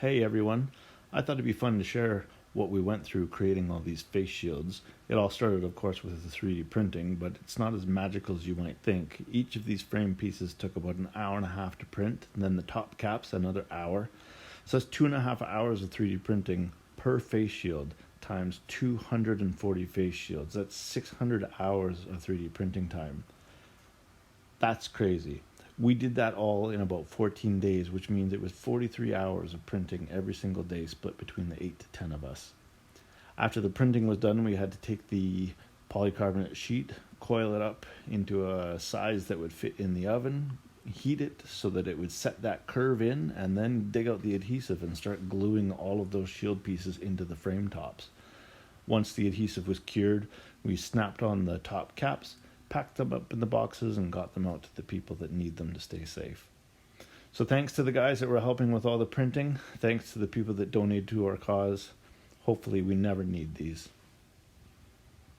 Hey everyone, I thought it'd be fun to share what we went through creating all these face shields. It all started, of course, with the 3D printing, but it's not as magical as you might think. Each of these frame pieces took about an hour and a half to print, and then the top caps another hour. So that's 2.5 hours of 3D printing per face shield times 240 face shields. That's 600 hours of 3D printing time. That's crazy. We did that all in about 14 days, which means it was 43 hours of printing every single day, split between the 8 to 10 of us. After the printing was done, we had to take the polycarbonate sheet, coil it up into a size that would fit in the oven, heat it so that it would set that curve in, and then dig out the adhesive and start gluing all of those shield pieces into the frame tops. Once the adhesive was cured, we snapped on the top caps, packed them up in the boxes, and got them out to the people that need them to stay safe. So thanks to the guys that were helping with all the printing. Thanks to the people that donated to our cause. Hopefully we never need these.